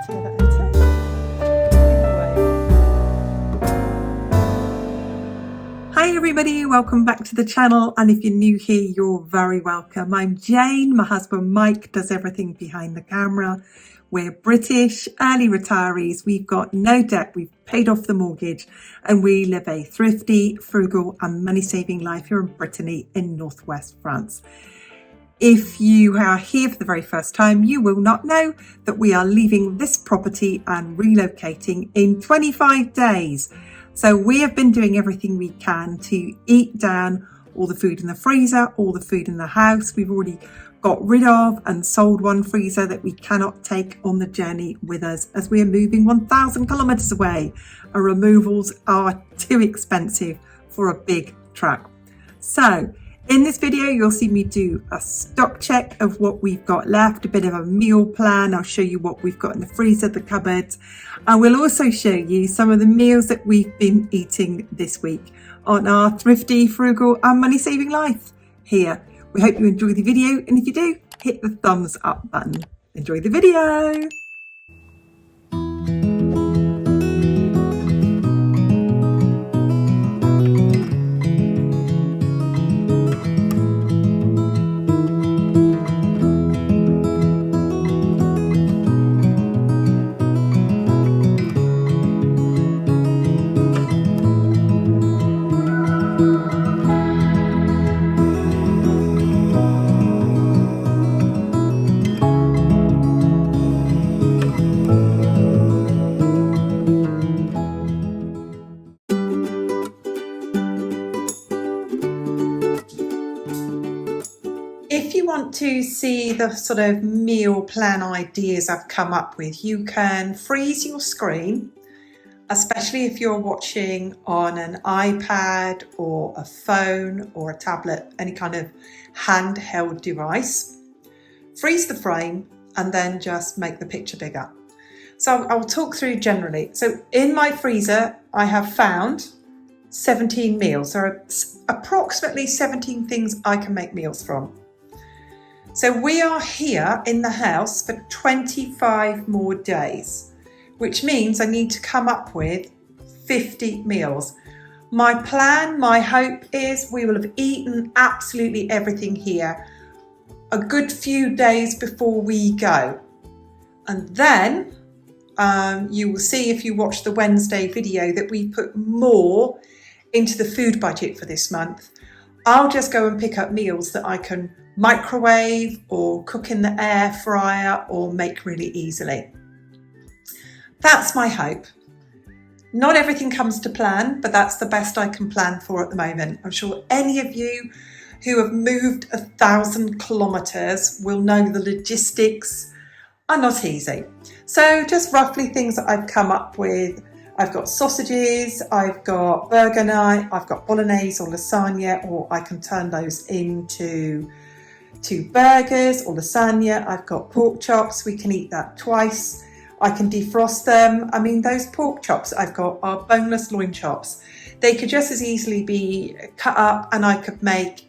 together and turn. Hi everybody, welcome back to the channel, and if you're new here, you're very welcome. I'm Jane, my husband Mike does everything behind the camera. We're British, early retirees, we've got no debt, we've paid off the mortgage, and we live a thrifty, frugal and money-saving life here in Brittany in northwest France. If you are here for the very first time, you will not know that we are leaving this property and relocating in 25 days. So we have been doing everything we can to eat down all the food in the freezer, all the food in the house. We've already got rid of and sold one freezer that we cannot take on the journey with us as we are moving 1,000 kilometers away. Our removals are too expensive for a big truck. So in this video, you'll see me do a stock check of what we've got left, a bit of a meal plan. I'll show you what we've got in the freezer, the cupboards, and we'll also show you some of the meals that we've been eating this week on our thrifty, frugal and money-saving life here. We hope you enjoy the video, and if you do, hit the thumbs up button. Enjoy the video. If you want to see the sort of meal plan ideas I've come up with, you can freeze your screen, especially if you're watching on an iPad or a phone or a tablet, any kind of handheld device. Freeze the frame and then just make the picture bigger. So I'll talk through generally. So in my freezer, I have found 17 meals. There are approximately 17 things I can make meals from. So we are here in the house for 25 more days, which means I need to come up with 50 meals. My plan, my hope is we will have eaten absolutely everything here a good few days before we go. And then you will see if you watch the Wednesday video that we put more into the food budget for this month. I'll just go and pick up meals that I can microwave or cook in the air fryer or make really easily. That's my hope. Not everything comes to plan, but that's the best I can plan for at the moment. I'm sure any of you who have moved 1,000 kilometers will know the logistics are not easy. So just roughly things that I've come up with. I've got sausages, I've got burger night, I've got bolognese or lasagna, or I can turn those into burgers or lasagna. I've got pork chops, we can eat that twice. I can defrost them. I mean, those pork chops I've got are boneless loin chops. They could just as easily be cut up, and I could make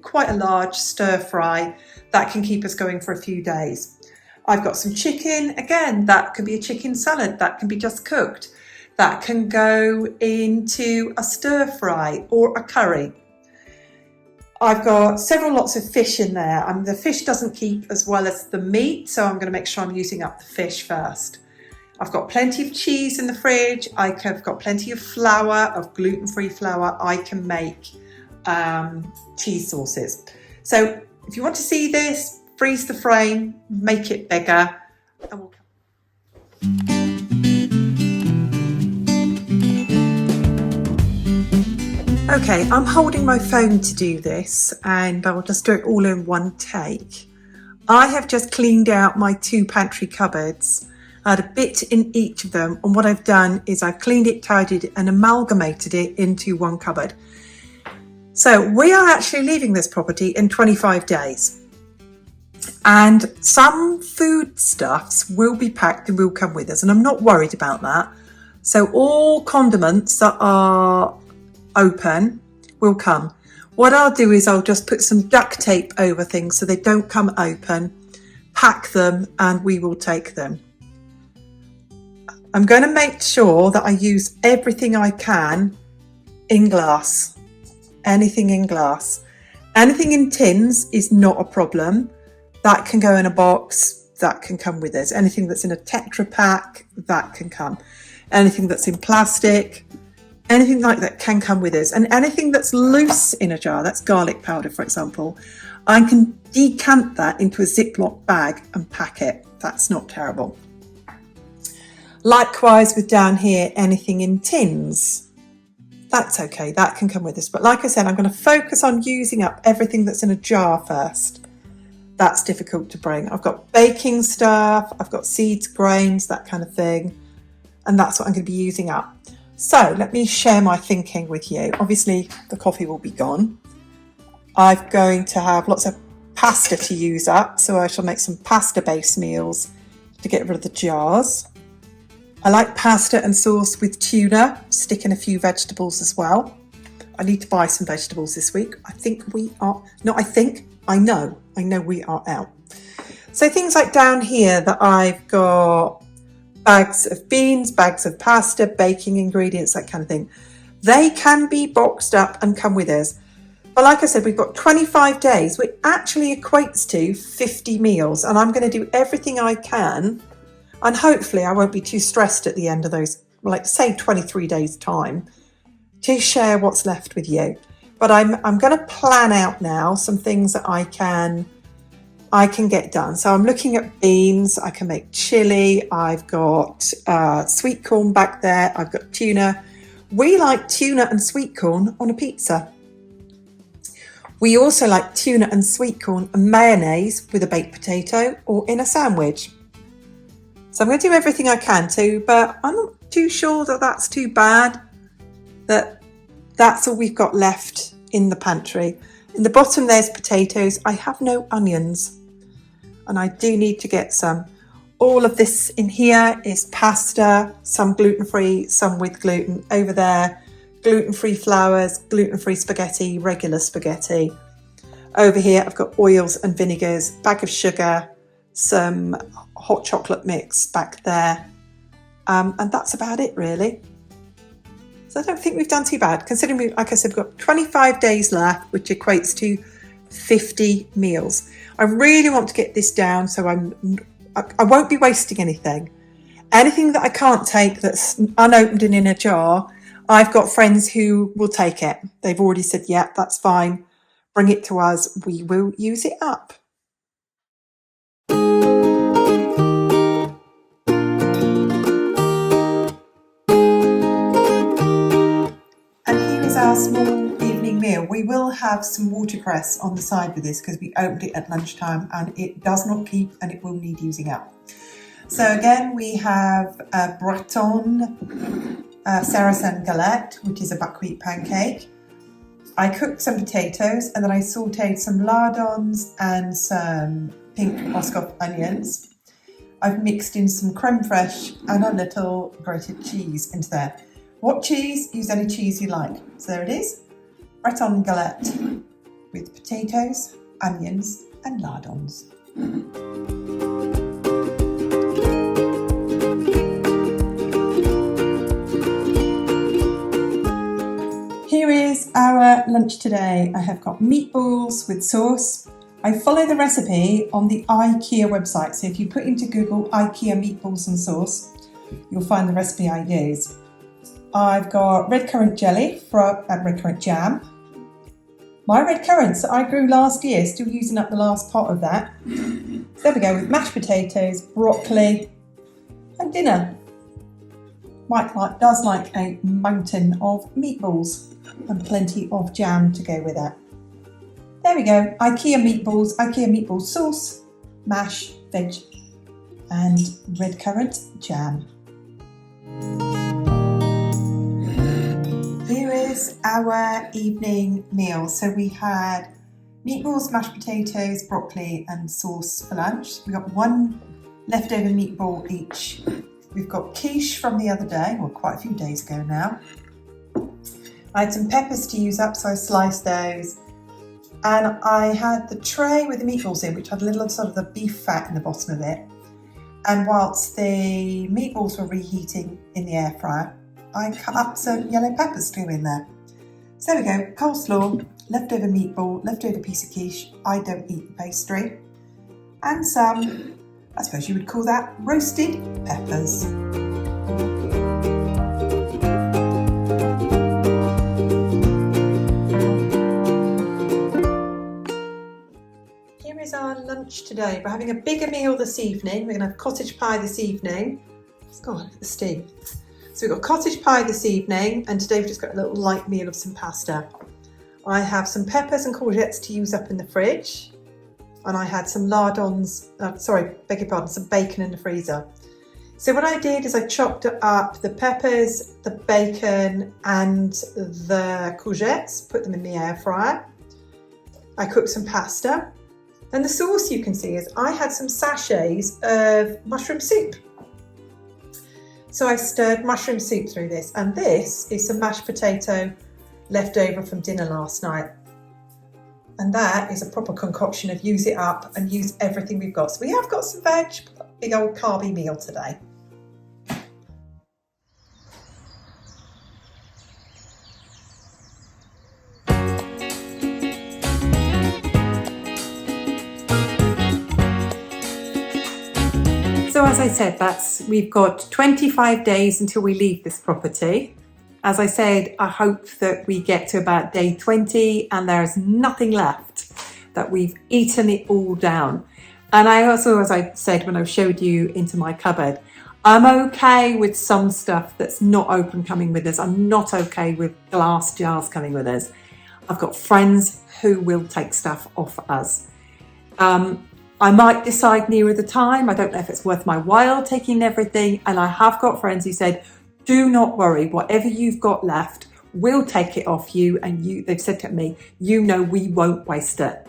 quite a large stir fry that can keep us going for a few days. I've got some chicken, again, that could be a chicken salad, that can be just cooked. That can go into a stir fry or a curry. I've got several lots of fish in there. The fish doesn't keep as well as the meat, so I'm going to make sure I'm using up the fish first. I've got plenty of cheese in the fridge. I've got plenty of flour, of gluten-free flour. I can make cheese sauces. So if you want to see this, freeze the frame, make it bigger, and we'll come. Okay, I'm holding my phone to do this, and I'll just do it all in one take. I have just cleaned out my 2 pantry cupboards. I had a bit in each of them, and what I've done is I've cleaned it, tidied it and amalgamated it into one cupboard. So we are actually leaving this property in 25 days. And some foodstuffs will be packed and will come with us, and I'm not worried about that. So all condiments that are open will come. What I'll do is I'll just put some duct tape over things so they don't come open, pack them, and we will take them. I'm going to make sure that I use everything I can in glass. Anything in glass. Anything in tins is not a problem. That can go in a box, that can come with us. Anything that's in a Tetra Pak, that can come. Anything that's in plastic, anything like that can come with us. And anything that's loose in a jar, that's garlic powder, for example, I can decant that into a Ziploc bag and pack it. That's not terrible. Likewise with down here, anything in tins. That's okay, that can come with us. But like I said, I'm going to focus on using up everything that's in a jar first. That's difficult to bring. I've got baking stuff, I've got seeds, grains, that kind of thing. And that's what I'm going to be using up. So let me share my thinking with you. Obviously, the coffee will be gone. I'm going to have lots of pasta to use up. So I shall make some pasta-based meals to get rid of the jars. I like pasta and sauce with tuna, stick in a few vegetables as well. I need to buy some vegetables this week. I know we are out. So things like down here that I've got bags of beans, bags of pasta, baking ingredients, that kind of thing. They can be boxed up and come with us. But like I said, we've got 25 days, which actually equates to 50 meals. And I'm going to do everything I can. And hopefully I won't be too stressed at the end of those, like say 23 days time, to share what's left with you. But I'm going to plan out now some things that I can get done. So I'm looking at beans, I can make chili, I've got sweet corn back there, I've got tuna. We like tuna and sweet corn on a pizza. We also like tuna and sweet corn and mayonnaise with a baked potato or in a sandwich. So I'm going to do everything I can to, but I'm not too sure that that's too bad, that's all we've got left in the pantry. In the bottom there's potatoes. I have no onions and I do need to get some. All of this in here is pasta, some gluten-free, some with gluten. Over there, gluten-free flours, gluten-free spaghetti, regular spaghetti. Over here I've got oils and vinegars, bag of sugar, some hot chocolate mix back there. And that's about it really. So I don't think we've done too bad, considering like I said, we've got 25 days left, which equates to 50 meals. I really want to get this down so I won't be wasting anything. Anything that I can't take that's unopened and in a jar, I've got friends who will take it. They've already said, yeah, that's fine. Bring it to us. We will use it up. Our small evening meal. We will have some watercress on the side with this because we opened it at lunchtime and it does not keep and it will need using up. So again, we have a Breton Saracen galette, which is a buckwheat pancake. I cooked some potatoes and then I sauteed some lardons and some pink Moscow onions. I've mixed in some creme fraiche and a little grated cheese into there. What cheese? Use any cheese you like. So there it is, Breton galette with potatoes, onions and lardons. Here is our lunch today. I have got meatballs with sauce. I follow the recipe on the IKEA website. So if you put into Google IKEA meatballs and sauce, you'll find the recipe I use. I've got red currant jelly red currant jam. My red currants that I grew last year, still using up the last pot of that. So there we go, with mashed potatoes, broccoli and dinner. Mike does like a mountain of meatballs and plenty of jam to go with it. There we go, IKEA meatballs sauce, mash, veg and red currant jam. Here is our evening meal. So we had meatballs, mashed potatoes, broccoli and sauce for lunch. We got one leftover meatball each. We've got quiche from the other day, well quite a few days ago now. I had some peppers to use up, so I sliced those. And I had the tray with the meatballs in, which had a little sort of the beef fat in the bottom of it. And whilst the meatballs were reheating in the air fryer, I cut up some yellow peppers to go in there. So there we go, coleslaw, leftover meatball, leftover piece of quiche, I don't eat the pastry, and some, I suppose you would call that roasted peppers. Here is our lunch today. We're having a bigger meal this evening. We're going to have cottage pie this evening. Let's go on, look at the steam. So we've got cottage pie this evening, and today we've just got a little light meal of some pasta. I have some peppers and courgettes to use up in the fridge, and I had some lardons, some bacon in the freezer. So what I did is I chopped up the peppers, the bacon and the courgettes, put them in the air fryer. I cooked some pasta, and the sauce you can see is I had some sachets of mushroom soup. So I stirred mushroom soup through this, and this is some mashed potato left over from dinner last night. And that is a proper concoction of use it up and use everything we've got. So we have got some veg, big old carby meal today. So as I said, we've got 25 days until we leave this property. As I said, I hope that we get to about day 20 and there's nothing left, that we've eaten it all down. And I also, as I said when I showed you into my cupboard, I'm okay with some stuff that's not open coming with us. I'm not okay with glass jars coming with us. I've got friends who will take stuff off us. I might decide nearer the time. I don't know if it's worth my while taking everything. And I have got friends who said, do not worry, whatever you've got left, we'll take it off you. And they've said to me, you know, we won't waste it.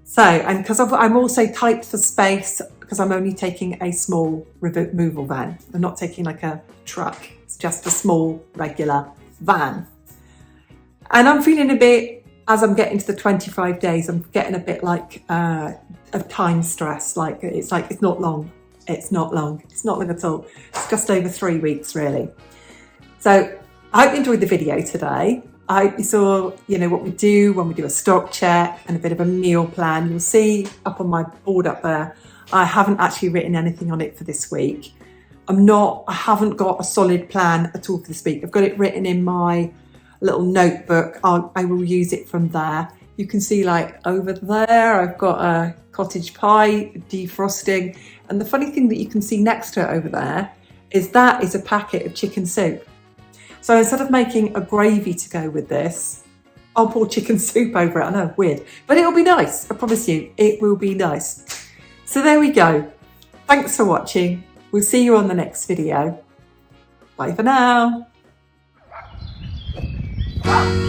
So, and because I'm also tight for space, because I'm only taking a small removal van. I'm not taking like a truck. It's just a small, regular van. And I'm feeling a bit, as I'm getting to the 25 days, I'm getting a bit like of time stress. It's not long. It's not long. It's not long at all. It's just over 3 weeks, really. So I hope you enjoyed the video today. I hope you saw, what we do when we do a stock check and a bit of a meal plan. You'll see up on my board up there, I haven't actually written anything on it for this week. I haven't got a solid plan at all for this week. I've got it written in my little notebook. I will use it from there. You can see over there, I've got a cottage pie defrosting. And the funny thing that you can see next to it over there is that is a packet of chicken soup. So instead of making a gravy to go with this, I'll pour chicken soup over it. I know, weird, but it'll be nice. I promise you, it will be nice. So there we go. Thanks for watching. We'll see you on the next video. Bye for now. Wow.